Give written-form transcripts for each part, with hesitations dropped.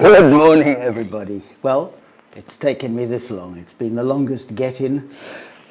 Good morning, everybody. Well, it's taken me this long. It's been the longest get-in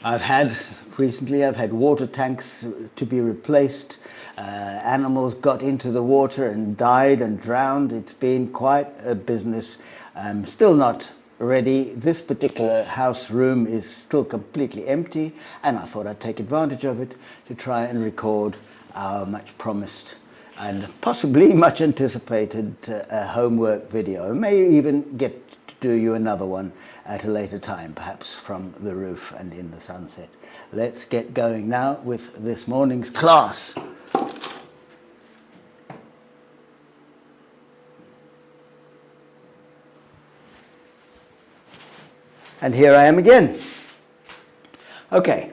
I've had recently. I've had water tanks to be replaced. Animals got into the water and died and drowned. It's been quite a business. I'm still not ready. This particular house room is still completely empty, and I thought I'd take advantage of it to try and record our much promised and possibly much anticipated homework video. I may even get to do you another one at a later time, perhaps from the roof and in the sunset. Let's get going now with this morning's class. And here I am again. Okay,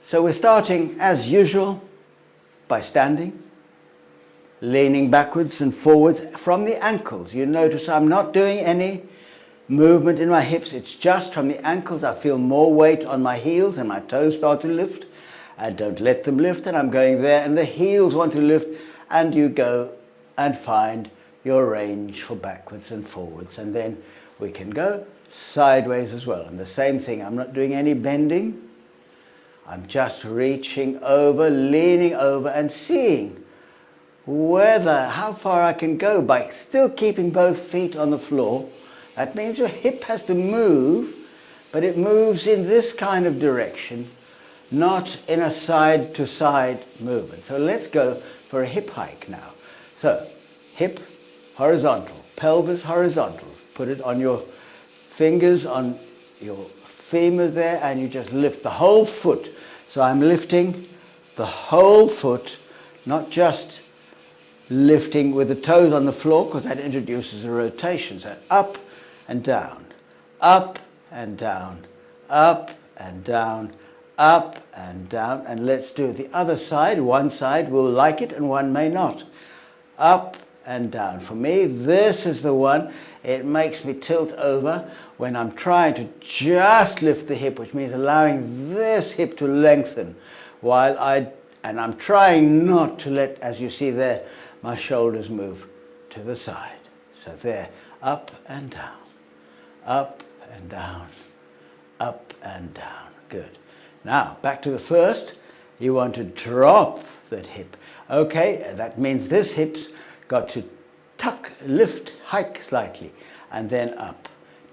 so we're starting as usual by standing, leaning backwards and forwards from the ankles. You notice I'm not doing any movement in my hips. It's just from the ankles. I feel more weight on my heels and my toes start to lift. I don't let them lift, and I'm going there, and the heels want to lift, and you go and find your range for backwards and forwards. And then we can go sideways as well. And the same thing, I'm not doing any bending. I'm just reaching over, leaning over, and seeing how far I can go by still keeping both feet on the floor. That means your hip has to move, but it moves in this kind of direction, not in a side-to-side movement. So let's go for a hip hike now. So, hip horizontal, pelvis horizontal. Put it on your fingers, on your femur there, and you just lift the whole foot. So I'm lifting the whole foot, not just lifting with the toes on the floor, because that introduces a rotation. So up and down, up and down, up and down, up and down. And let's do the other side. One side will like it and one may not. Up and down. For me, this is the one. It makes me tilt over when I'm trying to just lift the hip, which means allowing this hip to lengthen while I'm trying not to let, as you see there, my shoulders move to the side. So there, up and down, up and down, up and down. Good. Now, back to the first. You want to drop that hip. Okay, that means this hip's got to tuck, lift, hike slightly, and then up.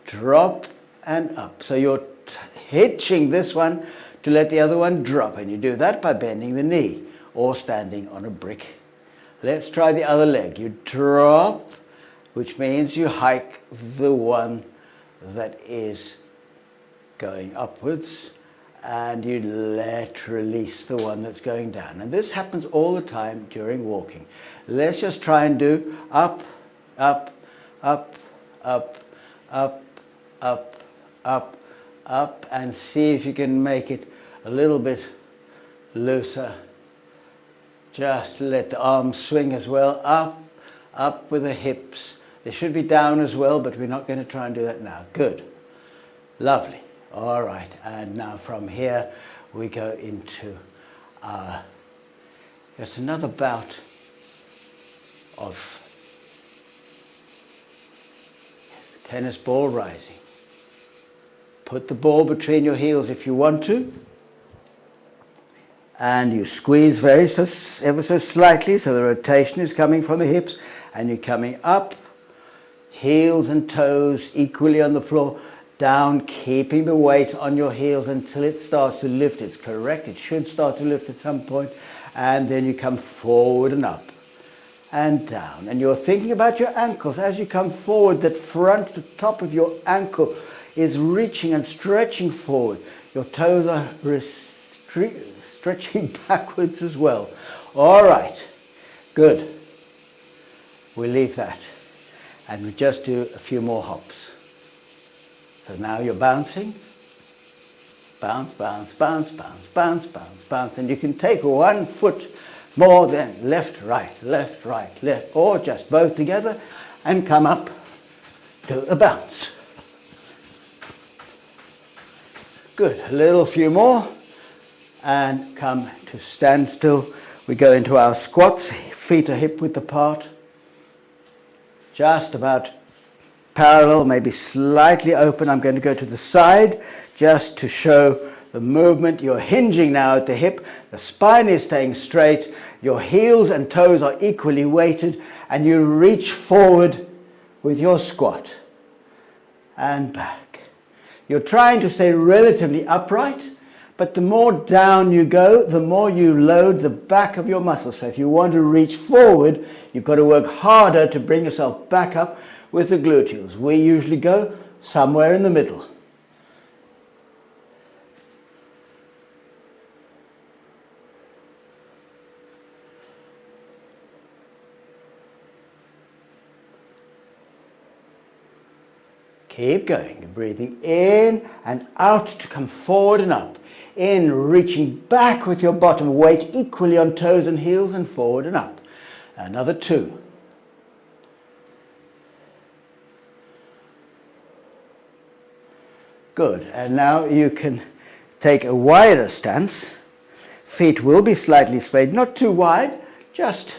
Drop and up. So you're hitching this one to let the other one drop, and you do that by bending the knee or standing on a brick. Let's try the other leg. You drop, which means you hike the one that is going upwards, and you release the one that's going down. And this happens all the time during walking. Let's just try and do up, up, up, up, up, up, up, up, and see if you can make it a little bit looser. Just let the arms swing as well, up with the hips. They should be down as well, but we're not going to try and do that now. Good. Lovely. All right. And now from here, we go into just another bout of tennis ball rising. Put the ball between your heels if you want to. And you squeeze ever so slightly, so the rotation is coming from the hips, and you're coming up, heels and toes equally on the floor, down, keeping the weight on your heels until it starts to lift. It's correct, it should start to lift at some point, and then you come forward and up and down. And you're thinking about your ankles as you come forward. That front, the top of your ankle is reaching and stretching forward. Your toes are stretching backwards as well. All right, good. We leave that, and we just do a few more hops. So now you're bouncing, bounce, bounce, bounce, bounce, bounce, bounce, bounce, and you can take one foot more than left, right, left, or just both together, and come up to a bounce. Good, a little few more. And come to standstill. We go into our squats, feet are hip width apart. just about parallel, maybe slightly open. I'm going to go to the side just to show the movement. You're hinging now at the hip. The spine is staying straight. Your heels and toes are equally weighted, and you reach forward with your squat and back. You're trying to stay relatively upright, but the more down you go, the more you load the back of your muscles. So if you want to reach forward, you've got to work harder to bring yourself back up with the gluteals. We usually go somewhere in the middle. Keep going. You're breathing in and out to come forward and up. In, reaching back with your bottom weight equally on toes and heels, and forward and up. Another 2. Good. And now you can take a wider stance. Feet will be slightly sprayed, not too wide, just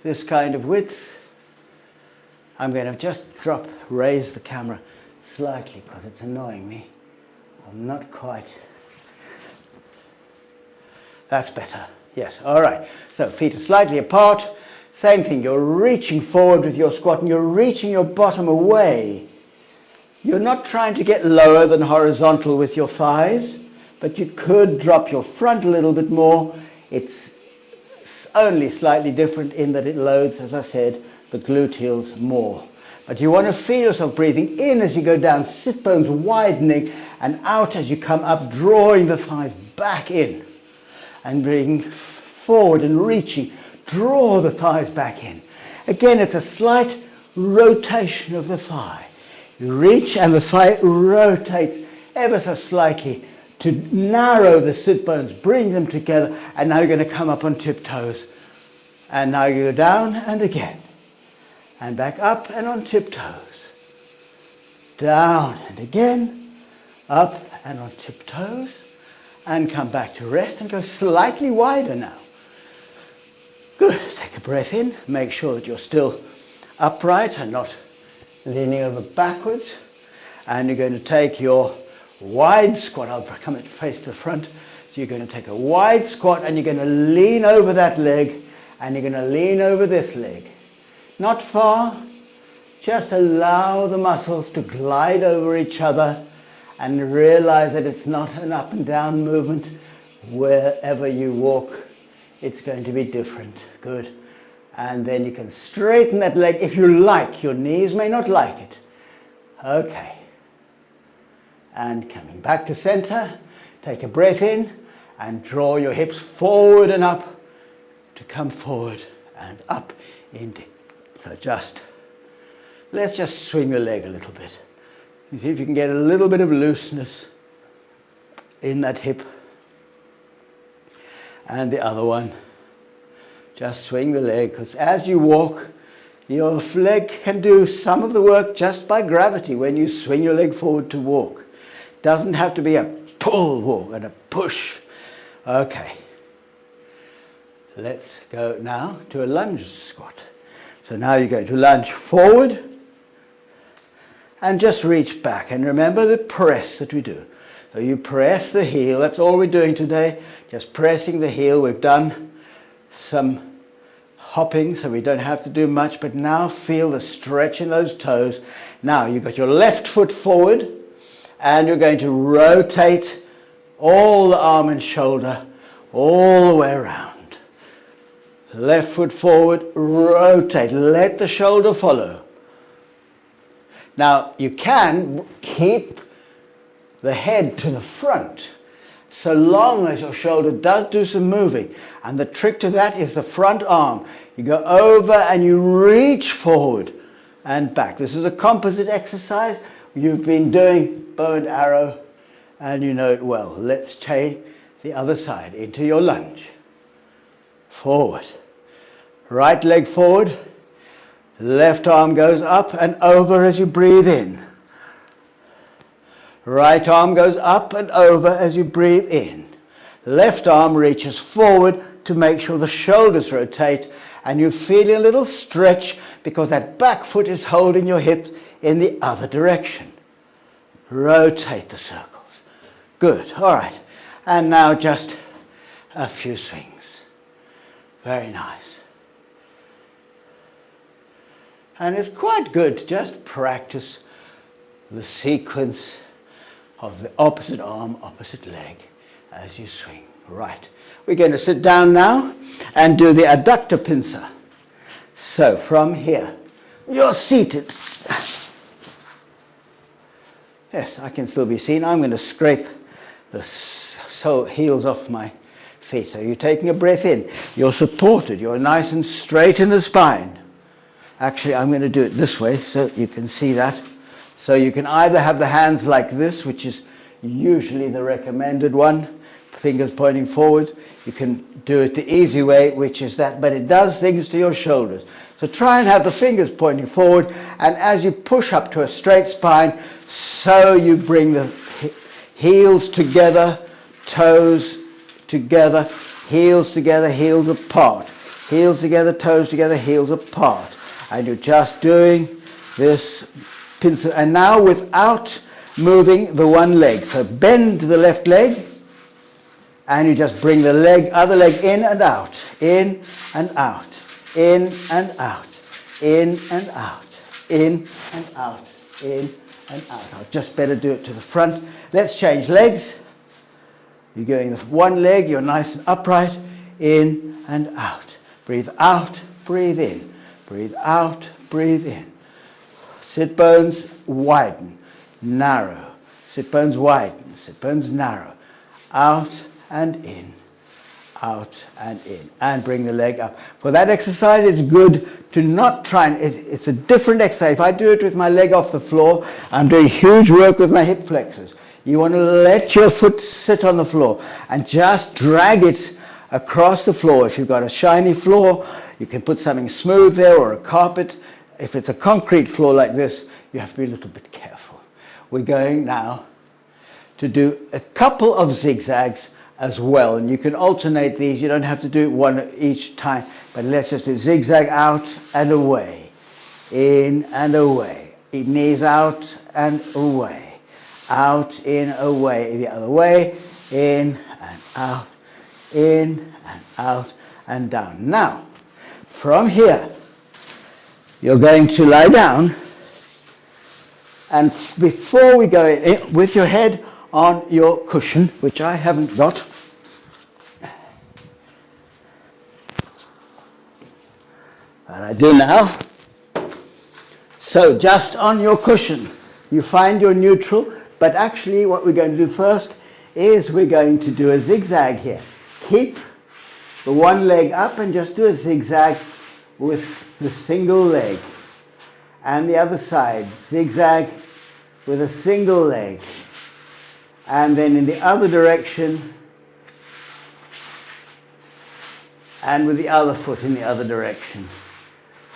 this kind of width. I'm going to just raise the camera slightly because it's annoying me. I'm not quite. That's better. Yes. All right. So feet are slightly apart. Same thing. You're reaching forward with your squat and you're reaching your bottom away. You're not trying to get lower than horizontal with your thighs, but you could drop your front a little bit more. It's only slightly different in that it loads, as I said, the gluteals more. But you want to feel yourself breathing in as you go down, sit bones widening, and out as you come up, drawing the thighs back in. And bring forward and reaching, draw the thighs back in. Again, it's a slight rotation of the thigh. You reach and the thigh rotates ever so slightly to narrow the sit bones, bring them together, and now you're going to come up on tiptoes. And now you go down and again. And back up and on tiptoes. Down and again, up and on tiptoes. And come back to rest and go slightly wider now. Good. Take a breath in. Make sure that you're still upright and not leaning over backwards. And you're going to take your wide squat. I'll come it face to the front. So you're going to take a wide squat and you're going to lean over that leg and you're going to lean over this leg. Not far. Just allow the muscles to glide over each other. And realize that it's not an up and down movement. Wherever you walk, it's going to be different. Good. And then you can straighten that leg if you like. Your knees may not like it. Okay. And coming back to center, take a breath in and draw your hips forward and up to come forward and up into. So let's just swing the leg a little bit. You see if you can get a little bit of looseness in that hip. And the other one. Just swing the leg, because as you walk, your leg can do some of the work just by gravity when you swing your leg forward to walk. Doesn't have to be a pull walk and a push. Okay. Let's go now to a lunge squat. So now you're going to lunge forward. And just reach back. And remember the press that we do. So you press the heel. That's all we're doing today. Just pressing the heel. We've done some hopping, so we don't have to do much. But now feel the stretch in those toes. Now you've got your left foot forward. And you're going to rotate all the arm and shoulder all the way around. Left foot forward. Rotate. Let the shoulder follow. Now, you can keep the head to the front so long as your shoulder does do some moving. And the trick to that is the front arm. You go over and you reach forward and back. This is a composite exercise. You've been doing bow and arrow and you know it well. Let's take the other side into your lunge. Forward. Right leg forward. Left arm goes up and over as you breathe in. Right arm goes up and over as you breathe in. Left arm reaches forward to make sure the shoulders rotate and you feel a little stretch because that back foot is holding your hips in the other direction. Rotate the circles. Good. All right. And now just a few swings. Very nice. And it's quite good to just practice the sequence of the opposite arm, opposite leg as you swing. Right. We're going to sit down now and do the adductor pincer. So from here, you're seated. Yes, I can still be seen. I'm going to scrape the heels off my feet. So you're taking a breath in. You're supported. You're nice and straight in the spine. Actually, I'm going to do it this way so you can see that. So you can either have the hands like this, which is usually the recommended one, fingers pointing forward. You can do it the easy way, which is that, but it does things to your shoulders. So try and have the fingers pointing forward, and as you push up to a straight spine, so you bring the heels together, toes together, heels apart. Heels together, toes together, heels apart. And you're just doing this pincer. And now without moving the one leg. So bend the left leg, and you just bring the other leg in and out, in and out, in and out, in and out, in and out, in and out. I'll just better do it to the front. Let's change legs. You're going with one leg, you're nice and upright, in and out. Breathe out, breathe in. Breathe out, breathe in. Sit bones widen, narrow. Sit bones widen, sit bones narrow. Out and in, out and in. And bring the leg up. For that exercise, it's good to not try and, it's a different exercise. If I do it with my leg off the floor, I'm doing huge work with my hip flexors. You want to let your foot sit on the floor and just drag it across the floor. If you've got a shiny floor, you can put something smooth there or a carpet. If it's a concrete floor like this, you have to be a little bit careful. We're going now to do a couple of zigzags as well, and you can alternate these. You don't have to do it one each time, but let's just do zigzag out and away, in and away, knees out and away, out, in, away, the other way, in and out, in and out and down. Now, from here, you're going to lie down, and before we go in, with your head on your cushion, which I haven't got, and I do now. So just on your cushion, you find your neutral, but actually what we're going to do first is we're going to do a zigzag here. Keep the one leg up and just do a zigzag with the single leg. And the other side, zigzag with a single leg. And then in the other direction, and with the other foot in the other direction.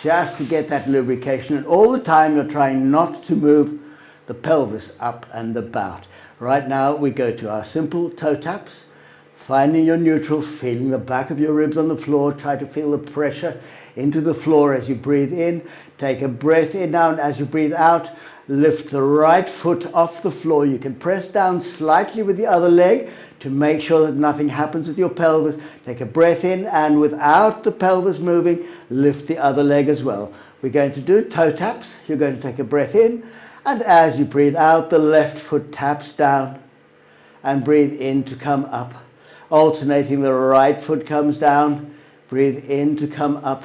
Just to get that lubrication. And all the time you're trying not to move the pelvis up and about. Right now we go to our simple toe taps. Finding your neutral, feeling the back of your ribs on the floor. Try to feel the pressure into the floor as you breathe in. Take a breath in now, and as you breathe out, lift the right foot off the floor. You can press down slightly with the other leg to make sure that nothing happens with your pelvis. Take a breath in, and without the pelvis moving, lift the other leg as well. We're going to do toe taps. You're going to take a breath in, and as you breathe out, the left foot taps down, and breathe in to come up. Alternating, the right foot comes down, breathe in to come up.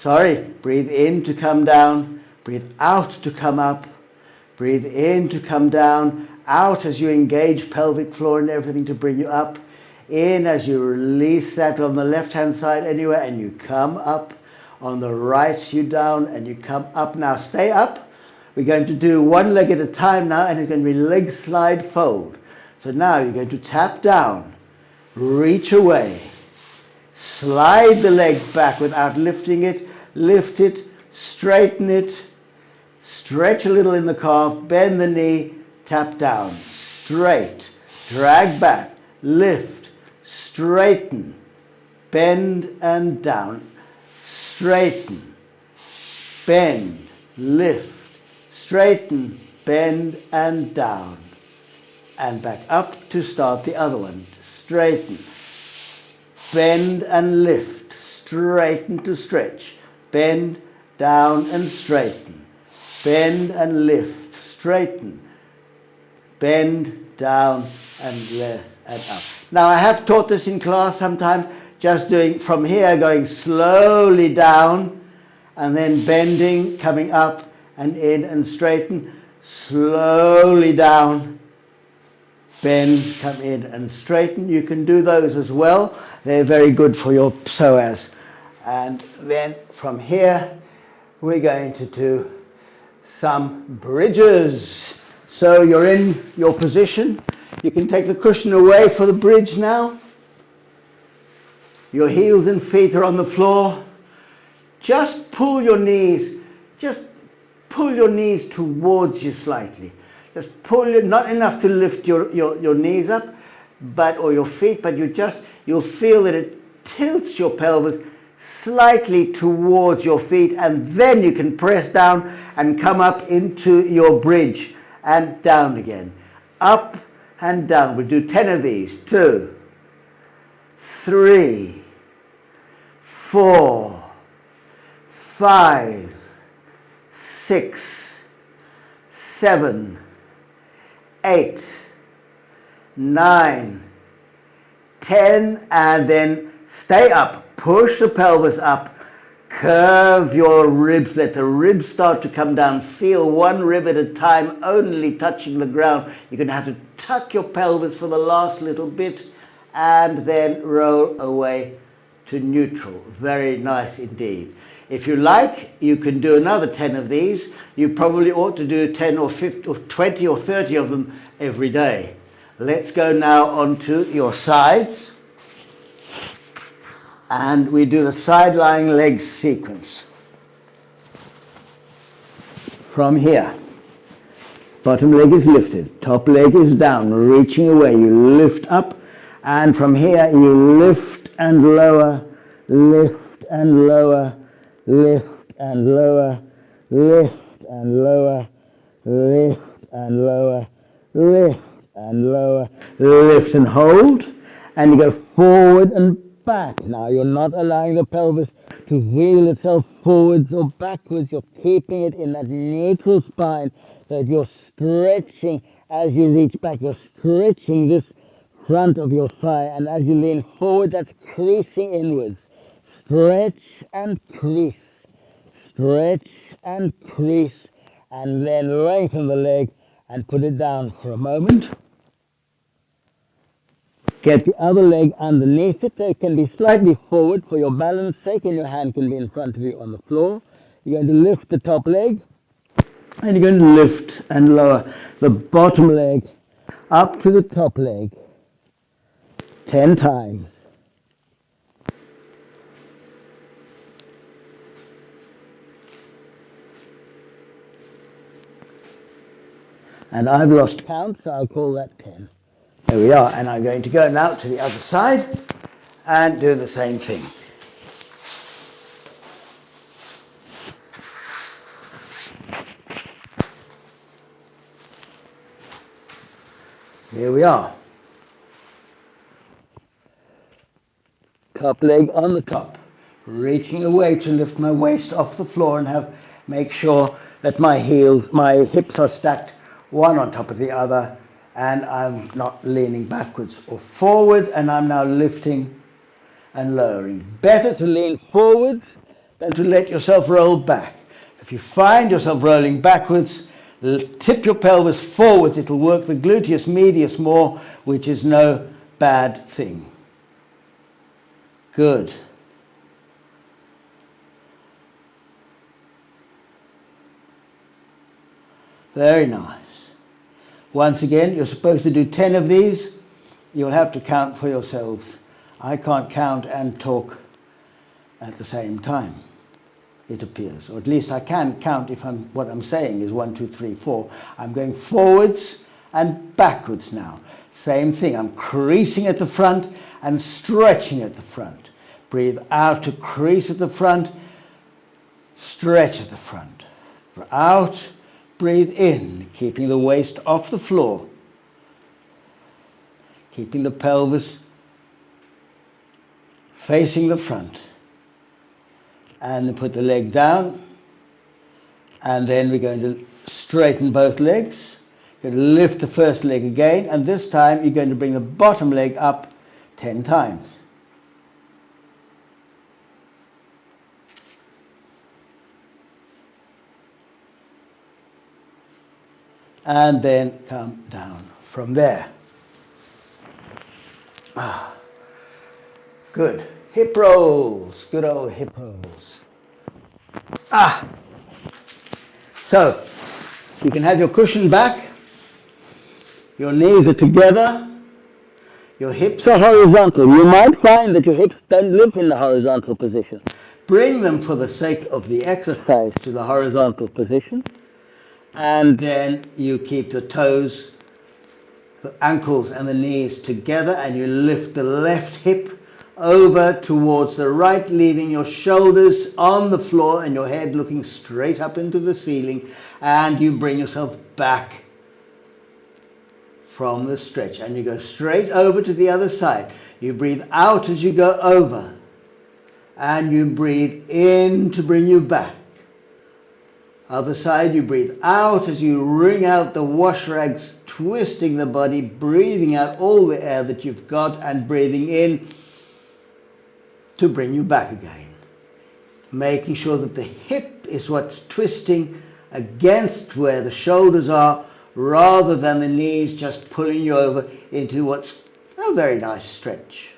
Breathe in to come down, breathe out to come up, breathe in to come down, out as you engage pelvic floor and everything to bring you up, in as you release that on the left hand side anywhere, and you come up. On the right, you down and you come up. Now stay up. We're going to do one leg at a time now, and it's going to be leg slide fold. So now you're going to tap down, reach away, slide the leg back without lifting it, lift it, straighten it, stretch a little in the calf, bend the knee, tap down, straight, drag back, lift, straighten, bend and down, straighten, bend, lift, straighten, bend and down. And back up to start the other one. Straighten, bend and lift, straighten to stretch, bend, down and straighten, bend and lift, straighten, bend, down and lift and up. Now I have taught this in class sometimes, just doing from here, going slowly down and then bending, coming up and in and straighten, slowly down, bend, come in and straighten. You can do those as well. They're very good for your psoas. And then from here, we're going to do some bridges. So you're in your position. You can take the cushion away for the bridge now. Your heels and feet are on the floor. Just pull your knees towards you slightly. Just pull it, not enough to lift your knees up, or your feet, but you'll feel that it tilts your pelvis slightly towards your feet, and then you can press down and come up into your bridge and down again. Up and down. We'll do 10 of these. 2, 3, 4, 5, 6, 7, 8, 9, 10, and then stay up. Push the pelvis up. Curve your ribs. Let the ribs start to come down. Feel one rib at a time, only touching the ground. You're going to have to tuck your pelvis for the last little bit and then roll away to neutral. Very nice indeed. If you like, you can do another 10 of these. You probably ought to do 10 or 50 or 20 or 30 of them every day. Let's go now onto your sides. And we do the side lying legs sequence. From here, bottom leg is lifted, top leg is down, reaching away. You lift up, and from here you lift and lower, lift and lower, lift and lower, lift and lower, lift and lower, lift and lower, lift and hold, and you go forward and back. Now you're not allowing the pelvis to wheel itself forwards or backwards. You're keeping it in that neutral spine so that you're stretching as you reach back. You're stretching this front of your thigh, and as you lean forward, that's creasing inwards. Stretch and crease. Stretch and crease, and then lengthen the leg and put it down for a moment. Get the other leg underneath it so it can be slightly forward for your balance sake, and your hand can be in front of you on the floor. You're going to lift the top leg, and you're going to lift and lower the bottom leg up to the top leg 10 times. And I've lost count, so I'll call that 10. There we are, and I'm going to go now to the other side and do the same thing. Here we are. Top leg on the top, reaching away to lift my waist off the floor and make sure that my hips are stacked one on top of the other, and I'm not leaning backwards or forward, and I'm now lifting and lowering. Better to lean forwards than to let yourself roll back. If you find yourself rolling backwards, tip your pelvis forwards. It'll work the gluteus medius more, which is no bad thing. Good. Very nice. Once again, you're supposed to do 10 of these. You'll have to count for yourselves. I can't count and talk at the same time, it appears. Or at least I can count if what I'm saying is 1, 2, 3, 4. I'm going forwards and backwards now. Same thing. I'm creasing at the front and stretching at the front. Breathe out to crease at the front. Stretch at the front. Out, breathe in, keeping the waist off the floor. Keeping the pelvis facing the front. And then put the leg down. And then we're going to straighten both legs. You're going to lift the first leg again. And this time you're going to bring the bottom leg up 10 times. And then come down from there. Good. Hip rolls. Good old hip rolls. So, you can have your cushion back. Your knees are together. Your hips are horizontal. You might find that your hips don't live in the horizontal position. Bring them for the sake of the exercise to the horizontal position. And then you keep the toes, the ankles and the knees together, and you lift the left hip over towards the right, leaving your shoulders on the floor and your head looking straight up into the ceiling, and you bring yourself back from the stretch and you go straight over to the other side. You breathe out as you go over and you breathe in to bring you back. Other side, you breathe out as you wring out the wash rags, twisting the body, breathing out all the air that you've got and breathing in to bring you back again. Making sure that the hip is what's twisting against where the shoulders are rather than the knees just pulling you over into what's a very nice stretch.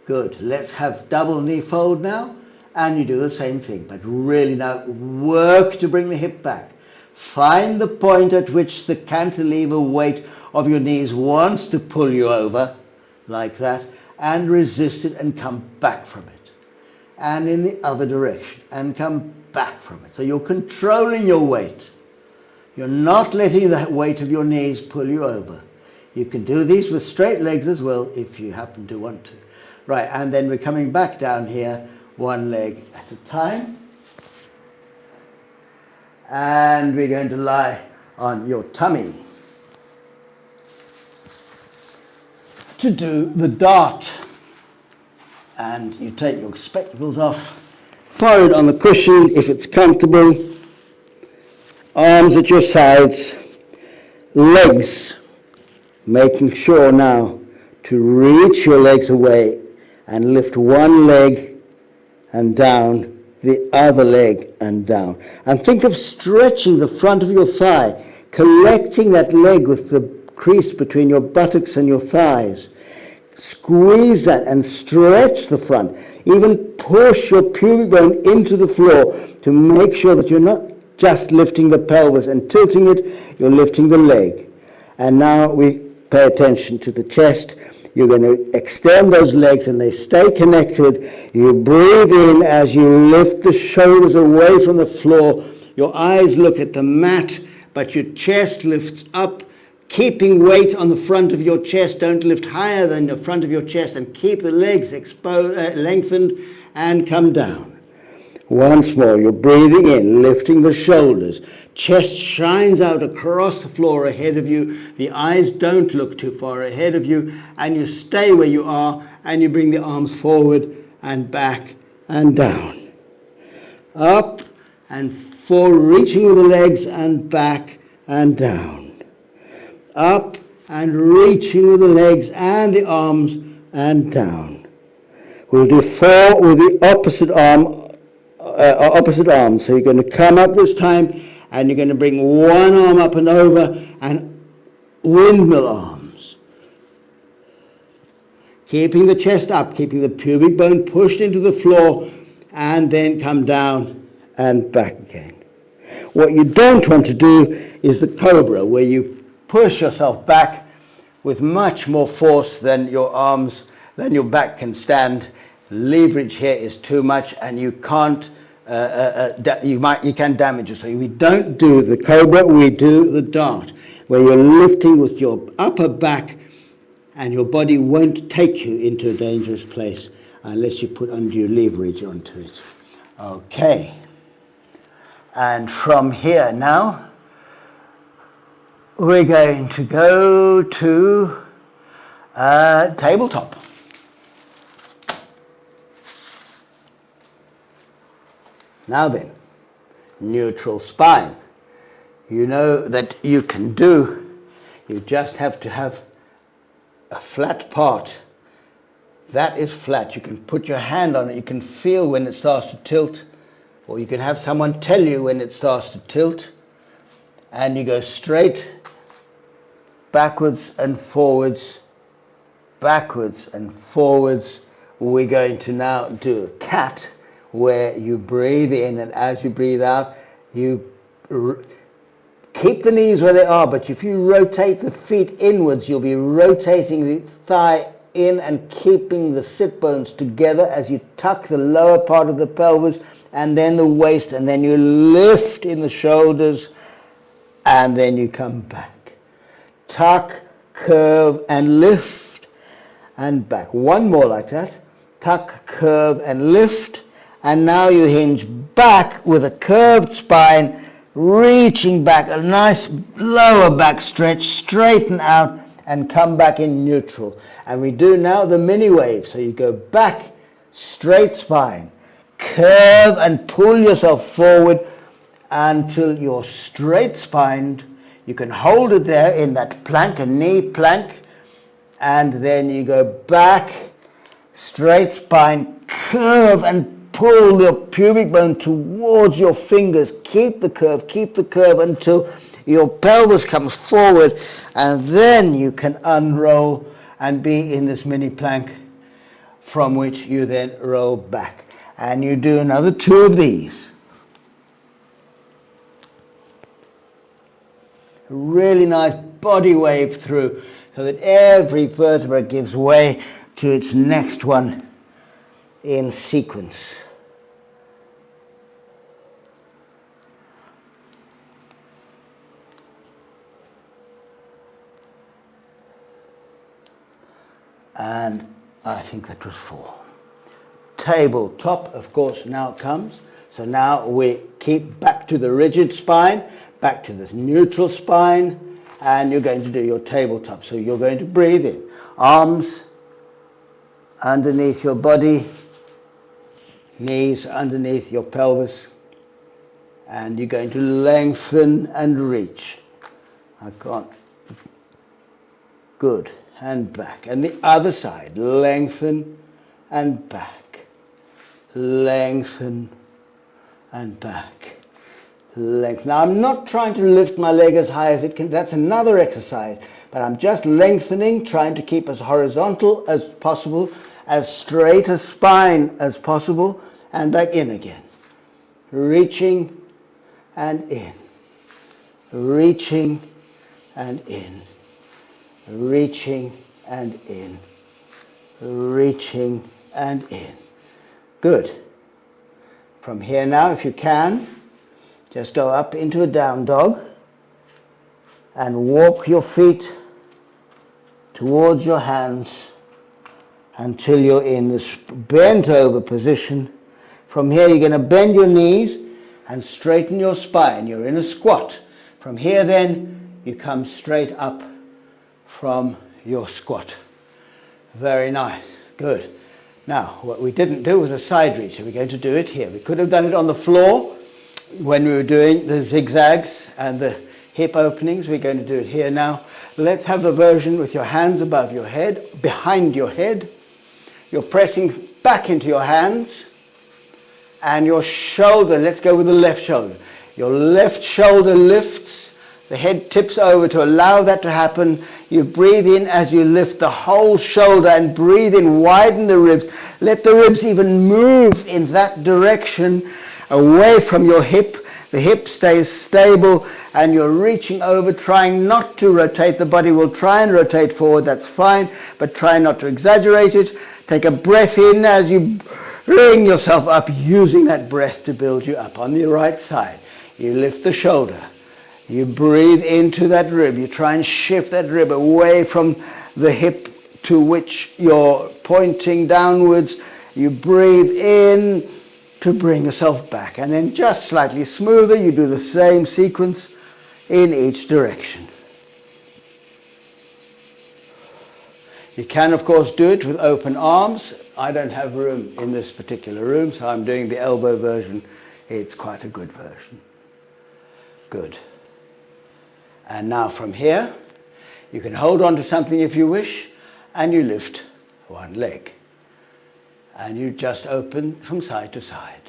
Good. Let's have double knee fold now. And you do the same thing, but really now work to bring the hip back. Find the point at which the cantilever weight of your knees wants to pull you over, like that, and resist it and come back from it. And in the other direction, and come back from it. So you're controlling your weight. You're not letting the weight of your knees pull you over. You can do these with straight legs as well, if you happen to want to. Right, and then we're coming back down here, one leg at a time, and we're going to lie on your tummy to do the dart. And you take your spectacles off, forward on the cushion if it's comfortable, arms at your sides, legs, making sure now to reach your legs away and lift one leg and down, the other leg and down. And think of stretching the front of your thigh, collecting that leg with the crease between your buttocks and your thighs. Squeeze that and stretch the front. Even push your pubic bone into the floor to make sure that you're not just lifting the pelvis and tilting it, you're lifting the leg. And now we pay attention to the chest. You're going to extend those legs and they stay connected. You breathe in as you lift the shoulders away from the floor. Your eyes look at the mat, but your chest lifts up, keeping weight on the front of your chest. Don't lift higher than the front of your chest, and keep the legs lengthened and come down. Once more, you're breathing in, lifting the shoulders. Chest shines out across the floor ahead of you. The eyes don't look too far ahead of you. And you stay where you are, and you bring the arms forward and back and down. Up and forward, reaching with the legs and back and down. Up and reaching with the legs and the arms and down. We'll do 4 with the opposite arm. So you're going to come up this time and you're going to bring one arm up and over and windmill arms. Keeping the chest up, keeping the pubic bone pushed into the floor, and then come down and back again. What you don't want to do is the cobra, where you push yourself back with much more force than your arms, than your back can stand. Leverage here is too much, and you can't. You can damage yourself. We don't do the cobra. We do the dart, where you're lifting with your upper back, and your body won't take you into a dangerous place unless you put undue leverage onto it. Okay. And from here now, we're going to go to tabletop. Now then, neutral spine. You know that you can do, you just have to have a flat part. That is flat. You can put your hand on it. You can feel when it starts to tilt, or you can have someone tell you when it starts to tilt. And you go straight, backwards and forwards, backwards and forwards. We're going to now do a cat, where you breathe in, and as you breathe out, you keep the knees where they are, but if you rotate the feet inwards, you'll be rotating the thigh in and keeping the sit bones together as you tuck the lower part of the pelvis and then the waist, and then you lift in the shoulders, and then you come back. Tuck, curve, and lift, and back. One more like that. Tuck, curve, and lift. And now you hinge back with a curved spine, reaching back, a nice lower back stretch, straighten out, and come back in neutral. And we do now the mini wave. So you go back, straight spine, curve and pull yourself forward until you're straight spined. You can hold it there in that plank, a knee plank, and then you go back, straight spine, curve and pull your pubic bone towards your fingers. Keep the curve until your pelvis comes forward, and then you can unroll and be in this mini plank, from which you then roll back. And you do another 2 of these. Really nice body wave through, so that every vertebra gives way to its next one in sequence. And I think that was 4. Tabletop, of course, now comes. So now we keep back to the rigid spine, back to the neutral spine, and you're going to do your tabletop. So you're going to breathe in. Arms underneath your body, knees underneath your pelvis, and you're going to lengthen and reach. I can't. Good. And back. And the other side, lengthen and back. Lengthen and back. Lengthen. Now I'm not trying to lift my leg as high as it can. That's another exercise. But I'm just lengthening, trying to keep as horizontal as possible, as straight a spine as possible, and back in again. Reaching and in. Reaching and in. Reaching and in. Reaching and in. Good. From here now, if you can, just go up into a down dog and walk your feet towards your hands until you're in this bent over position. From here you're going to bend your knees and straighten your spine. You're in a squat. From here then you come straight up from your squat. Very nice. Good. Now what we didn't do was a side reach, so we're going to do it here. We could have done it on the floor when we were doing the zigzags and the hip openings. We're going to do it here now. Let's have the version with your hands above your head, behind your head. You're pressing back into your hands, and your shoulder, let's go with the left shoulder. Your left shoulder lifts, the head tips over to allow that to happen. You breathe in as you lift the whole shoulder, and breathe in, widen the ribs. Let the ribs even move in that direction, away from your hip. The hip stays stable, and you're reaching over, trying not to rotate. The body will try and rotate forward, that's fine, but try not to exaggerate it. Take a breath in as you bring yourself up, using that breath to build you up. On the right side, you lift the shoulder. You breathe into that rib. You try and shift that rib away from the hip to which you're pointing downwards. You breathe in, to bring yourself back. And then just slightly smoother, you do the same sequence in each direction. You can, of course, do it with open arms. I don't have room in this particular room, so I'm doing the elbow version. It's quite a good version. Good. And now from here, you can hold on to something if you wish, and you lift one leg. And you just open from side to side.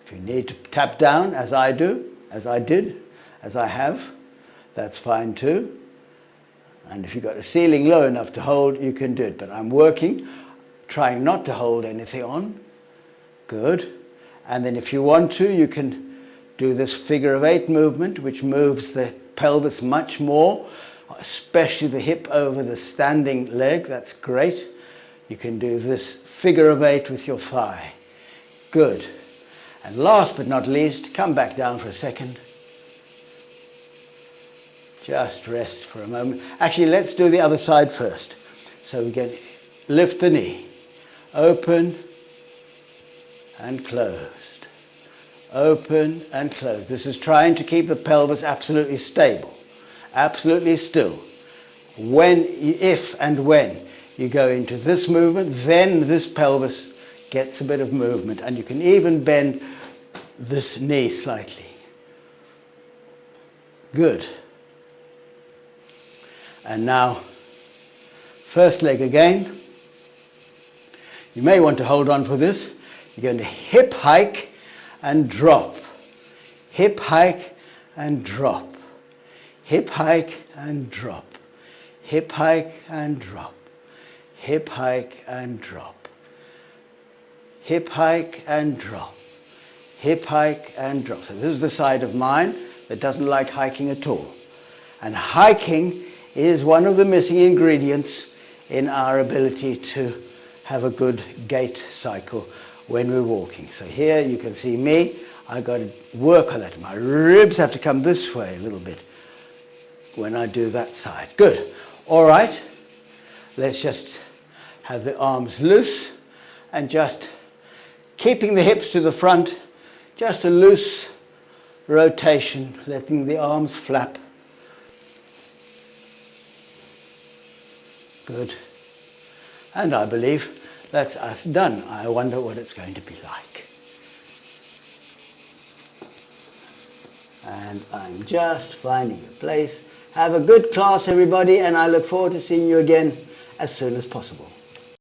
If you need to tap down, as I do, as I did, as I have, that's fine too. And if you've got a ceiling low enough to hold, you can do it. But I'm working, trying not to hold anything on. Good. And then if you want to, you can do this figure of 8 movement, which moves the pelvis much more, especially the hip over the standing leg. That's great. You can do this figure of 8 with your thigh. Good. And last but not least, come back down for a second. Just rest for a moment. Actually, let's do the other side first. So we can lift the knee. Open and closed. Open and closed. This is trying to keep the pelvis absolutely stable. Absolutely still. If and when you go into this movement, then this pelvis gets a bit of movement. And you can even bend this knee slightly. Good. And now, first leg again. You may want to hold on for this. You're going to hip hike and drop. Hip hike and drop. Hip hike and drop. Hip hike and drop. Hip hike and drop. Hip hike and drop. Hip hike and drop. So this is the side of mine that doesn't like hiking at all. And hiking is one of the missing ingredients in our ability to have a good gait cycle when we're walking. So here you can see me. I've got to work on that. My ribs have to come this way a little bit when I do that side. Good. All right. Let's just have the arms loose and just keeping the hips to the front. Just a loose rotation, letting the arms flap. Good. And I believe that's us done. I wonder what it's going to be like. And I'm just finding a place. Have a good class, everybody, and I look forward to seeing you again as soon as possible.